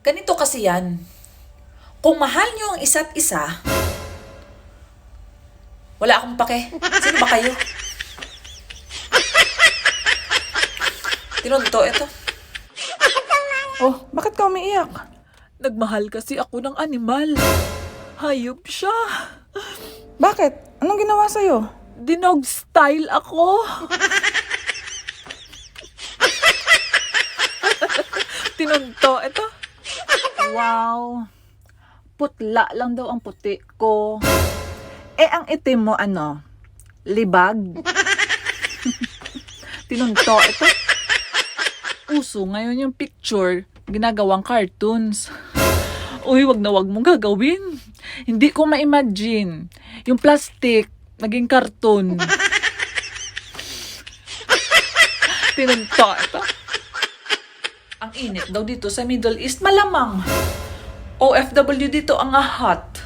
Ganito kasi yan. Kung mahal nyo ang isa't isa, wala akong pake. Sino ba kayo? Tinunto, ito. Oh, bakit ka umiiyak? Nagmahal kasi ako ng animal. Hayop siya. Bakit? Anong ginawa sa'yo? Dinog style ako. Tinunto, ito. Wow. Putla lang daw ang puti ko. Eh, ang itim mo ano? Libag? Tinunto, ito. Uso ngayon yung picture, ginagawang cartoons. Uy, wag na wag mong gagawin. Hindi ko ma-imagine. Yung plastic, naging karton. Tinunto, ito. Ang init daw dito sa Middle East, malamang. OFW dito ang hot.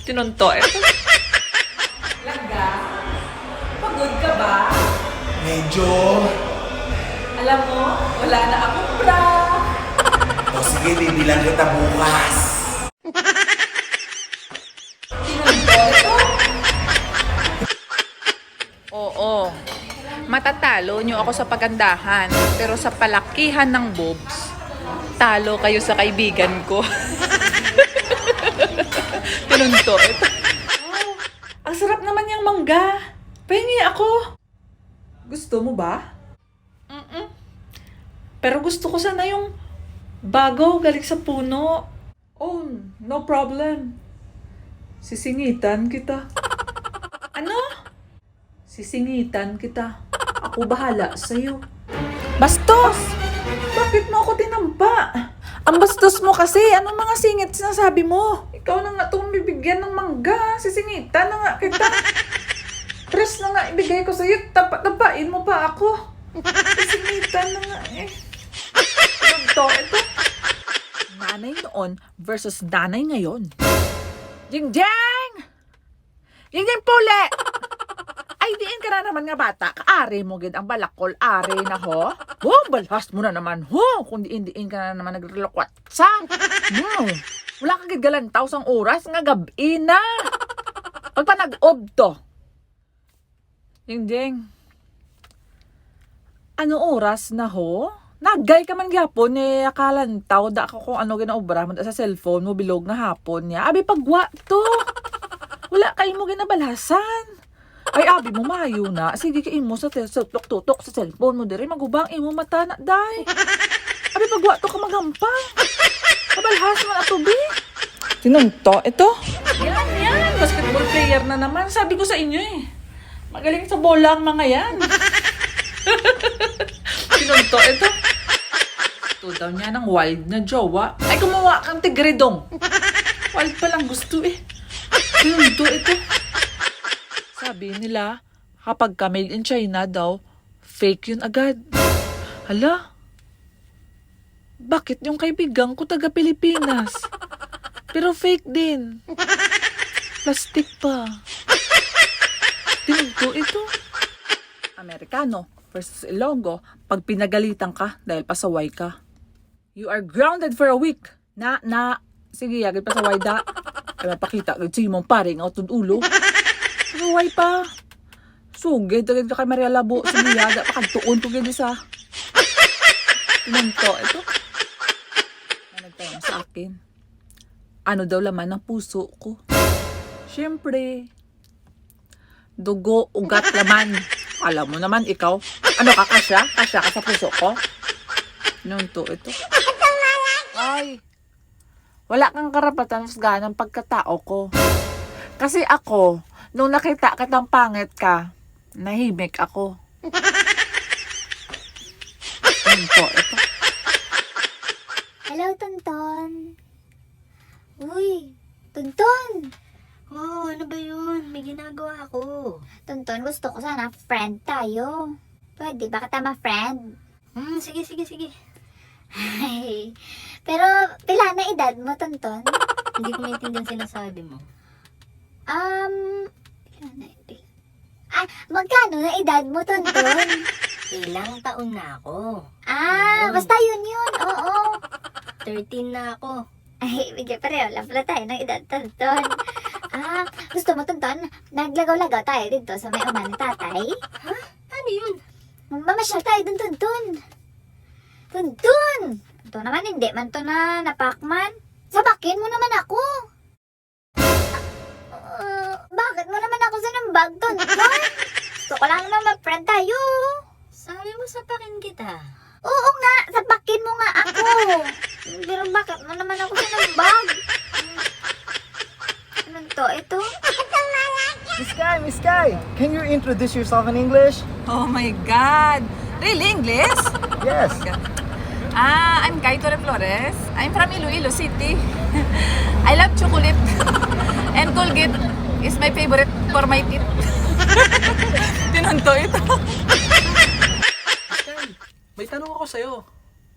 Tinunto, ito. Laga, pagod ka ba? Medyo. Alam mo, wala na akong bra. O sige, bibilang kita bukas. Tinunto, ito. Oo. Matatalo nyo ako sa pagandahan, pero sa palakihan ng boobs, talo kayo sa kaibigan ko. Tinunto, ito. Wow, ang sarap naman yung mangga. Pahingi ako. Gusto mo ba? Pero gusto ko sana yung bago galing sa puno. Oh, no problem. Sisingitan kita. Ano? Sisingitan kita. Ako bahala sa'yo. Bastos! Bakit mo ako tinampa? Ang bastos mo kasi! Anong mga singit sinasabi mo? Ikaw na nga itong bibigyan ng mangga. Sisingitan na nga kita. Tres na nga ibigay ko sa'yo. Tapain mo pa ako. Sisingitan na nga eh. Ito. Nanay noon versus nanay ngayon. Jingjang! Jingjang puli! Ay, diin ka na naman nga bata. Kaari mo gid ang balakol. Ari na ho. Oh, balhas mo na naman ho. Kung diin ka na naman nagrelokwat sa. Wala ka gid galantaw sang oras nga gabi na. Pagpa nag-ob to. Jingjang. Ano oras na ho? Nagay ka man gyapon eh akalantaw da ako kung ano ginaobra mo sa cellphone mo bilog na hapon niya. Abi pagwa to. Wala kay mo ginabalhasan. Ay abi mo mayo na. Sige ka imo sa tutok sa cellphone mo diri magubang imo mata na day. Abi pagwa to ka magampang. Kabalhas man atubi. Tinunto ito. Yan. Basketball player na naman. Sabi ko sa inyo eh. Magaling sa bola ang mga yan. Tinunto, ito. Gusto daw niya ng wild na jowa. Ay, gumawa kang tigredong. Wild pa lang gusto eh. Tinunto, ito. Sabi nila, kapag ka made in China daw, fake yun agad. Hala? Bakit yung kaibigan ko taga Pilipinas? Pero fake din. Plastic pa. Tinunto, ito. Amerikano versus Ilonggo pag pinagalitan ka dahil pasaway ka. You are grounded for a week. Sige, yagid pasaway da. Ay mapakita, sige mong paring ang ulo. Pasaway pa. Sugid, agad ka kay Maria Labo. Sige, yaga, pakagtuon ko gini sa. Tinunto, ito. Na nagtanong sa akin. Ano daw laman ng puso ko? Siyempre, dugo, ugat, laman. Alam mo naman, ikaw. Ano ka, kasya? Kasya ka sa puso ko? Tinunto, ito. Ay, wala kang karapatan sa ganang pagkatao ko. Kasi ako, nung nakita kitang pangit ka, nahimik ako. Tinunto, ito. Hello, Tonton. Uy, Tonton! Oh, ano ba yun? May ginagawa ako. Tonton, gusto ko sana friend tayo. Pwede ba kita ma-friend? Sige. Ay, pero pila na edad mo, Tonton? Hindi ko maintindihan sinasabi mo. Pila na edad? Ah, magkano na edad mo, Tonton? Ilang taon na ako. Basta yun. Oo. 13 na ako. Ay, bigyan pareho lang pala tayo ng edad, Tonton. Gusto mo, Tonton? Naglagaw-lagaw tayo dito sa may uman ni tatay. Ano yun? Mamasyal tayo dun, Tonton. Tonton! Ito naman, hindi man to na napakman. Sabakin mo naman ako. Bakit mo naman ako sinambag, Tonton? Gusto ko lang naman mag-friend tayo. Sabi mo sapakin kita. Oo nga, sabakin mo nga ako. Pero bakit mo naman ako sinambag? Anong to? Ito? Miss Sky, can you introduce yourself in English? Oh my God! Really, English? Yes. I'm Kaito Flores. I'm from Iloilo City. I love chocolate. And Colgate is my favorite for my teeth. Tinunto ito. May tanong ako sa'yo.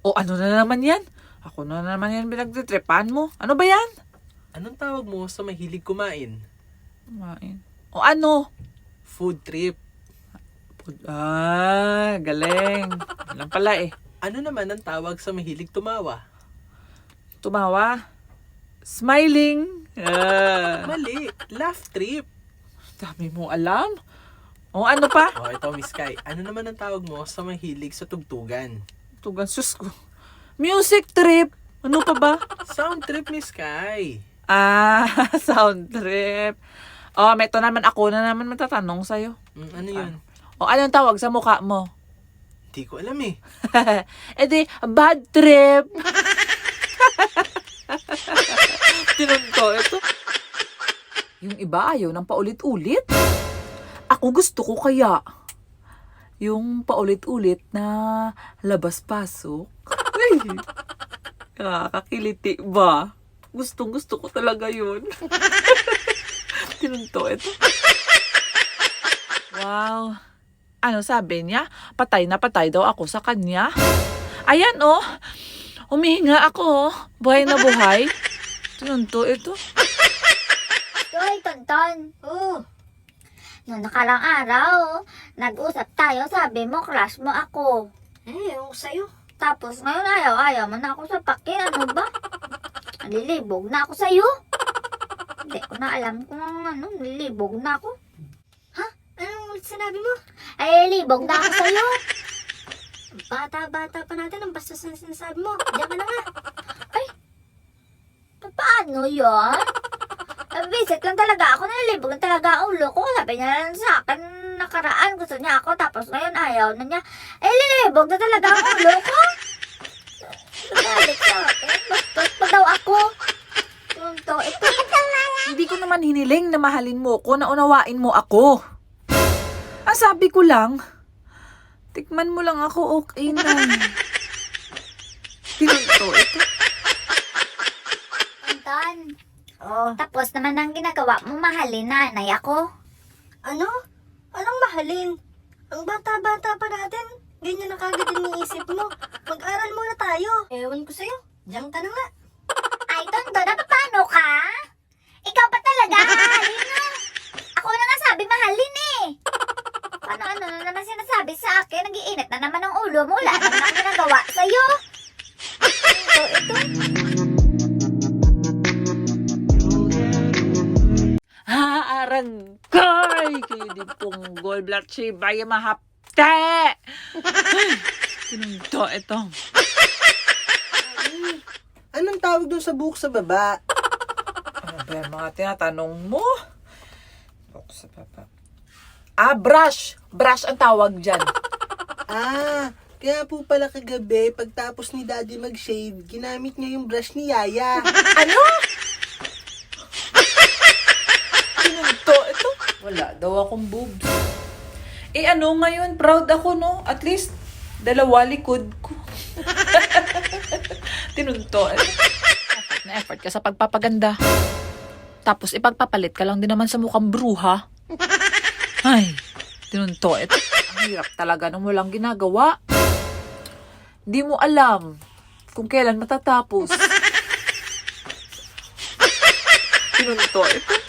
O ano na naman yan? Ako na naman yan pinagtitripan mo. Ano ba yan? Anong tawag mo sa mahilig kumain? Kumain. O ano? Food trip. Galing. Alam pala eh. Ano naman ang tawag sa mahilig tumawa? Tumawa. Smiling. Mali. Laugh trip. Dami mo alam. O ano pa? O ito, Miss Kai. Ano naman ang tawag mo sa mahilig sa tugtugan? Tugan sus ko. Music trip. Ano pa ba? Sound trip, Miss Kai. Sound trip. O, may ito naman ako na naman matatanong sa'yo. Ano yun? O, anong tawag sa mukha mo? Hindi ko alam eh. E di, bad trip. Tinunto ito. Yung iba ayaw ng paulit-ulit. Ako gusto ko kaya. Yung paulit-ulit na labas-pasok. Ay, nakakakiliti ba? Gustong-gusto ko talaga yun. Tinunto ito. Wow. Ano sabi niya? Patay na patay daw ako sa kanya. Ayan oh. Humihinga ako oh. Buhay na buhay. Tinunto ito. Hoy, Tonton. Noong nakalang araw, nag-usap tayo, sabi mo, crush mo ako. Ako sa'yo. Tapos ngayon ayaw mo na ako sa pakin, ano ba? Nalilibog na ako sa'yo. Hindi ko na alam kung nalilibog na ako. Anong sinabi mo? Ay, libog na ako sa'yo. Bata-bata pa natin ang bastos na sinasabi mo. Diyan ka na nga. Paano yun? Visit lang talaga ako, nalilibog lang talaga ang ulo ko. Sabi niya lang sa akin, nakaraan, gusto niya ako, tapos ngayon ayaw na niya. Lilibog na talaga ang ulo ko. Nagalit sa akin, bastos pa daw ako. Ito. Hindi ko naman hiniling na mahalin mo ko, na unawain mo ako. Ang sabi ko lang, tikman mo lang ako, okay na. Tinunto ito. Tonton, tapos naman ang ginagawa mo, mahalin nanay ako. Ano? Anong mahalin? Ang bata-bata pa natin. Ganyan na kagad iniisip mo. Mag-aral muna tayo. Ewan ko sa'yo. Diyan ka na nga. Ay, Tonton, paano ka? Ikaw pa talaga, mahalin na. Ako na nga sabi mahalin eh. Ano na naman sinasabi sa akin? Nag-iinit na naman ang ulo mo. Wala naman ang ginagawa sa'yo. Ito. Aragay! Kayo din pong gold-black chiba yung mahapte! Tinunto ito. Anong tawag doon sa buhok sa baba? Ano ba yung mga tinatanong mo? Sa baba. Brush! Brush ang tawag dyan. Kaya po pala kagabi, pagtapos ni Daddy mag-shave, ginamit niya yung brush ni Yaya. Ano? Tinunto ito. Wala daw akong boobs. Ano ngayon? Proud ako, no? At least, dalawa likod ko. Tinunto ito. Effort na effort ka sa pagpapaganda. Tapos ipagpapalit ka lang din naman sa mukhang bruha. Ay, tinunto ito. Ang hirap talaga nung walang ginagawa. Di mo alam kung kailan matatapos. Tinunto ito.